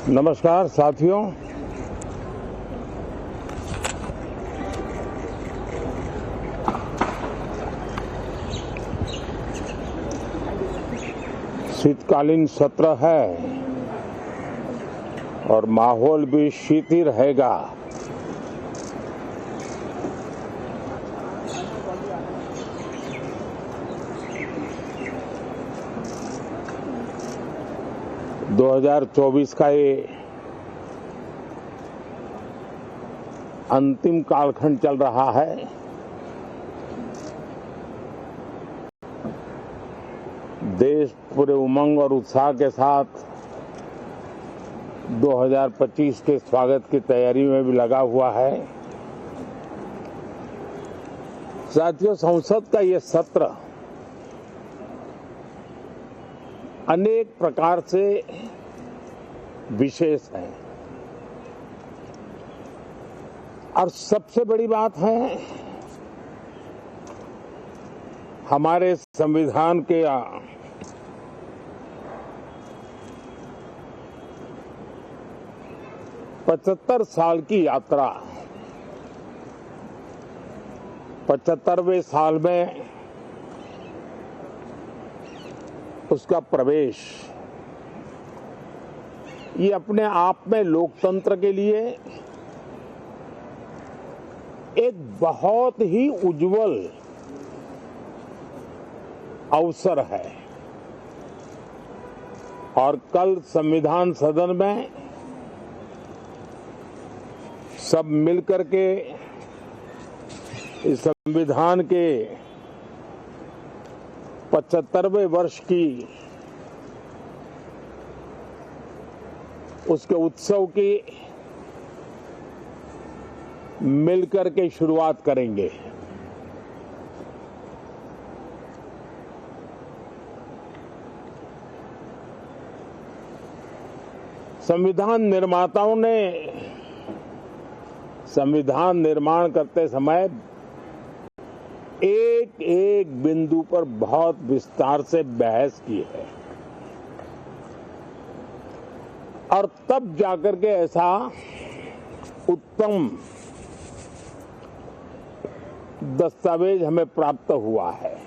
नमस्कार साथियों। शीतकालीन सत्र है और माहौल भी शीत ही रहेगा। - 2024 का ये अंतिम कालखंड चल रहा है। देश पूरे उमंग और उत्साह के साथ 2025 के स्वागत की तैयारी में भी लगा हुआ है। साथियों, संसद का ये सत्र अनेक प्रकार से विशेष है और सबसे बड़ी बात है हमारे संविधान के 75 साल की यात्रा, 75वें साल में उसका प्रवेश, ये अपने आप में लोकतंत्र के लिए एक बहुत ही उज्जवल अवसर है। और कल संविधान सदन में सब मिलकर के इस संविधान के 75वें वर्ष की उसके उत्सव की मिलकर के शुरुआत करेंगे। संविधान निर्माताओं ने संविधान निर्माण करते समय एक एक बिंदु पर बहुत विस्तार से बहस की है और तब जाकर के ऐसा उत्तम दस्तावेज हमें प्राप्त हुआ है।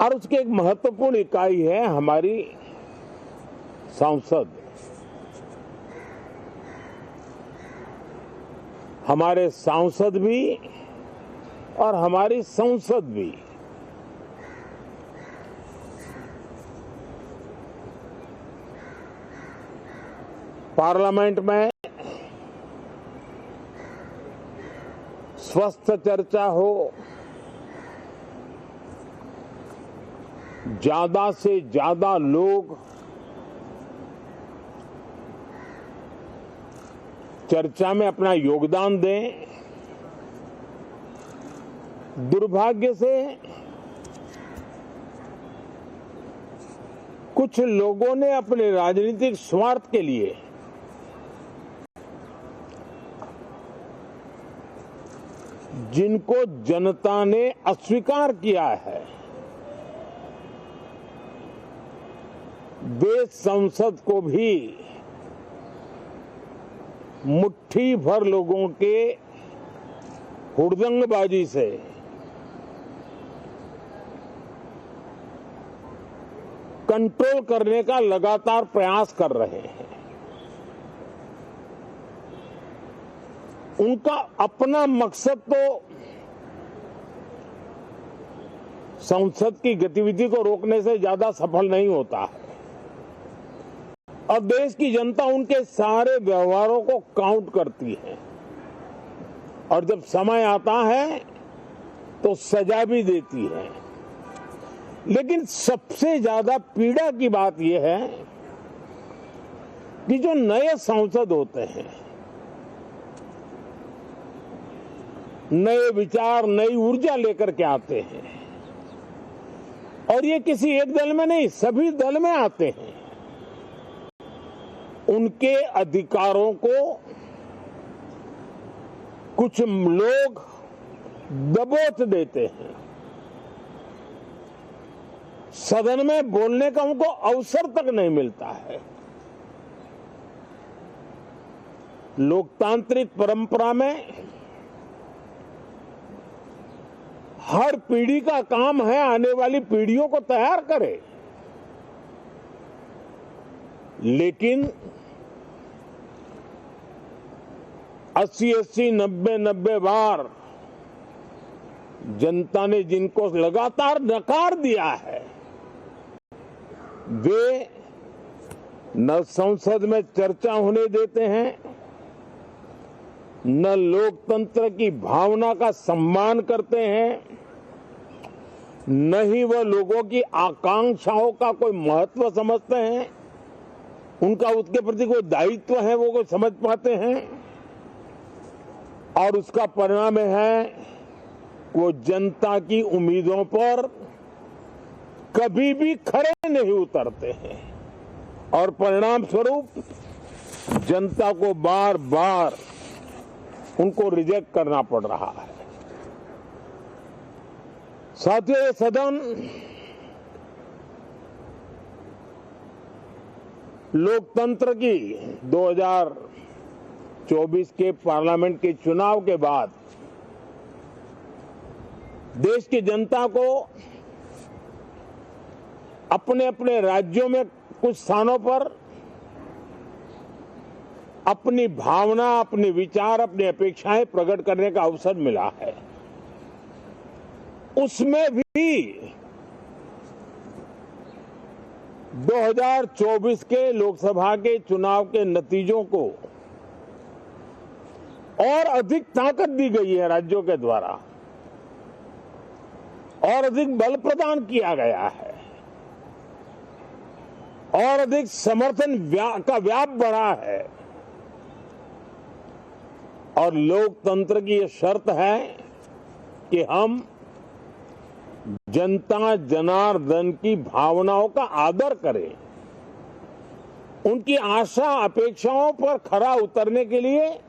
और उसकी एक महत्वपूर्ण इकाई है हमारी संसद। हमारे सांसद भी और हमारी संसद भी पार्लियामेंट में स्वस्थ चर्चा हो, ज्यादा से ज्यादा लोग चर्चा में अपना योगदान दें। दुर्भाग्य से कुछ लोगों ने अपने राजनीतिक स्वार्थ के लिए जिनको जनता ने अस्वीकार किया है, वे संसद को भी मुट्ठी भर लोगों के हुड़दंगबाजी से कंट्रोल करने का लगातार प्रयास कर रहे हैं। उनका अपना मकसद तो संसद की गतिविधि को रोकने से ज्यादा सफल नहीं होता है और देश की जनता उनके सारे व्यवहारों को काउंट करती है और जब समय आता है तो सजा भी देती है। लेकिन सबसे ज्यादा पीड़ा की बात यह है कि जो नए सांसद होते हैं, नए विचार, नई ऊर्जा लेकर के आते हैं और ये किसी एक दल में नहीं, सभी दल में आते हैं। उनके अधिकारों को कुछ लोग दबोच देते हैं। सदन में बोलने का उनको अवसर तक नहीं मिलता है। लोकतांत्रिक परंपरा में हर पीढ़ी का काम है आने वाली पीढ़ियों को तैयार करे, लेकिन 80-80, 90-90 बार जनता ने जिनको लगातार नकार दिया है, वे न संसद में चर्चा होने देते हैं, न लोकतंत्र की भावना का सम्मान करते हैं, न ही वह लोगों की आकांक्षाओं का कोई महत्व समझते हैं, उनका उसके प्रति कोई दायित्व है वो कोई समझ पाते हैं। और उसका परिणाम है वो जनता की उम्मीदों पर कभी भी खरे नहीं उतरते हैं और परिणाम स्वरूप जनता को बार बार उनको रिजेक्ट करना पड़ रहा है। साथियों, ये सदन लोकतंत्र की 2024 के पार्लियामेंट के चुनाव के बाद देश की जनता को अपने अपने राज्यों में कुछ स्थानों पर अपनी भावना, अपने विचार, अपनी अपेक्षाएं प्रकट करने का अवसर मिला है। उसमें भी 2024 के लोकसभा के चुनाव के नतीजों को और अधिक ताकत दी गई है राज्यों के द्वारा और अधिक बल प्रदान किया गया है और अधिक समर्थन का व्याप बढ़ा है। और लोकतंत्र की ये शर्त है कि हम जनता जनार्दन की भावनाओं का आदर करें, उनकी आशा अपेक्षाओं पर खरा उतरने के लिए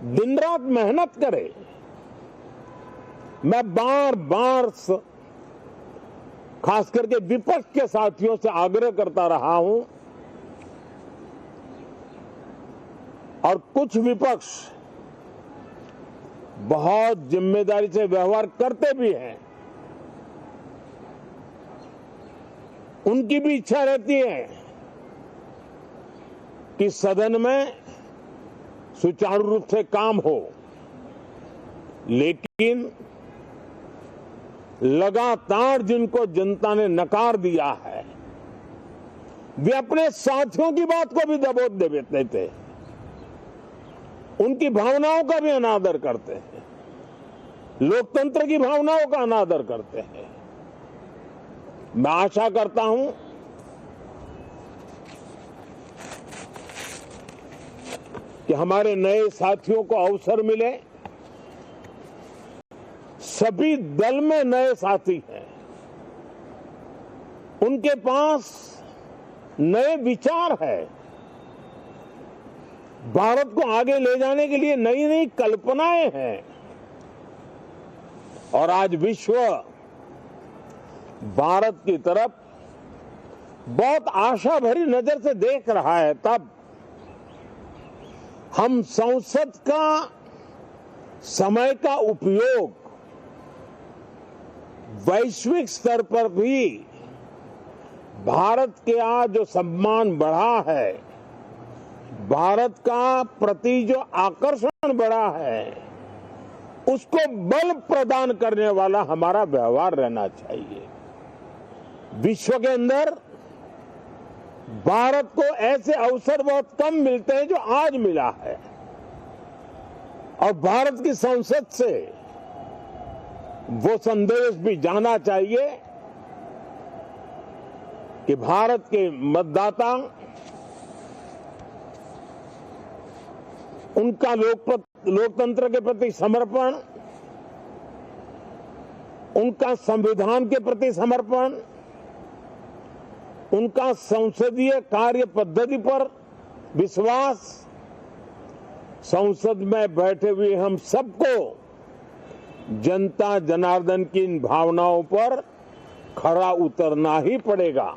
दिन रात मेहनत करें। मैं बार बार खास करके विपक्ष के साथियों से आग्रह करता रहा हूं और कुछ विपक्ष बहुत जिम्मेदारी से व्यवहार करते भी हैं। उनकी भी इच्छा रहती है कि सदन में सुचारू रूप से काम हो, लेकिन लगातार जिनको जनता ने नकार दिया है वे अपने साथियों की बात को भी दबोच देते थे, उनकी भावनाओं का भी अनादर करते हैं, लोकतंत्र की भावनाओं का अनादर करते हैं। मैं आशा करता हूं कि हमारे नए साथियों को अवसर मिले। सभी दल में नए साथी हैं, उनके पास नए विचार है, भारत को आगे ले जाने के लिए नई नई कल्पनाएं हैं। और आज विश्व भारत की तरफ बहुत आशा भरी नजर से देख रहा है, तब हम संसद का समय का उपयोग वैश्विक स्तर पर भी भारत के आज जो सम्मान बढ़ा है, भारत का प्रति जो आकर्षण बढ़ा है, उसको बल प्रदान करने वाला हमारा व्यवहार रहना चाहिए। विश्व के अंदर भारत को ऐसे अवसर बहुत कम मिलते हैं जो आज मिला है और भारत की संसद से वो संदेश भी जाना चाहिए कि भारत के मतदाता उनका लोकतंत्र के प्रति समर्पण, उनका संविधान के प्रति समर्पण, उनका संसदीय कार्य पद्धति पर विश्वास, संसद में बैठे हुए हम सबको जनता जनार्दन की इन भावनाओं पर खरा उतरना ही पड़ेगा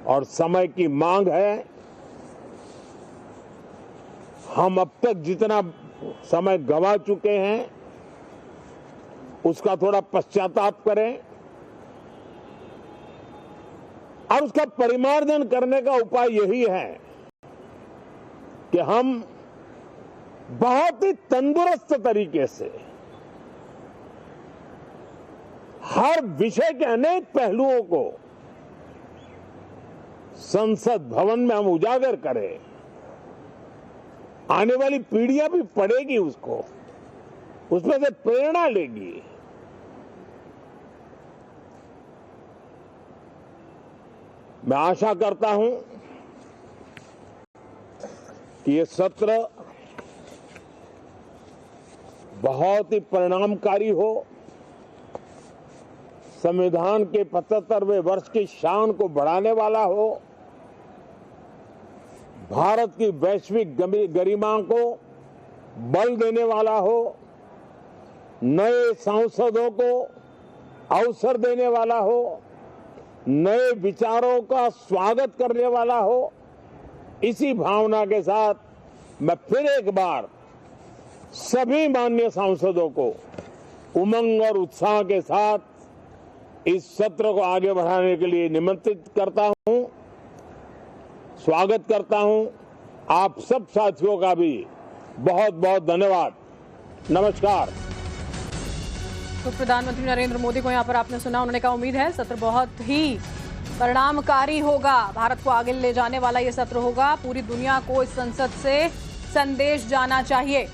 और समय की मांग है। हम अब तक जितना समय गंवा चुके हैं उसका थोड़ा पश्चाताप करें और उसका परिमार्जन करने का उपाय यही है कि हम बहुत ही तंदुरुस्त तरीके से हर विषय के अनेक पहलुओं को संसद भवन में हम उजागर करें। आने वाली पीढ़ियां भी पढ़ेगी उसको, उसमें से प्रेरणा लेगी। मैं आशा करता हूं कि ये सत्र बहुत ही परिणामकारी हो, संविधान के 75वें वर्ष की शान को बढ़ाने वाला हो, भारत की वैश्विक गरिमा को बल देने वाला हो, नए सांसदों को अवसर देने वाला हो, नए विचारों का स्वागत करने वाला हो। इसी भावना के साथ मैं फिर एक बार सभी माननीय सांसदों को उमंग और उत्साह के साथ इस सत्र को आगे बढ़ाने के लिए निमंत्रित करता हूं, स्वागत करता हूं। आप सब साथियों का भी बहुत बहुत धन्यवाद। नमस्कार। तो प्रधानमंत्री नरेंद्र मोदी को यहाँ पर आपने सुना, उन्होंने कहा उम्मीद है सत्र बहुत ही परिणामकारी होगा, भारत को आगे ले जाने वाला ये सत्र होगा। पूरी दुनिया को इस संसद से संदेश जाना चाहिए।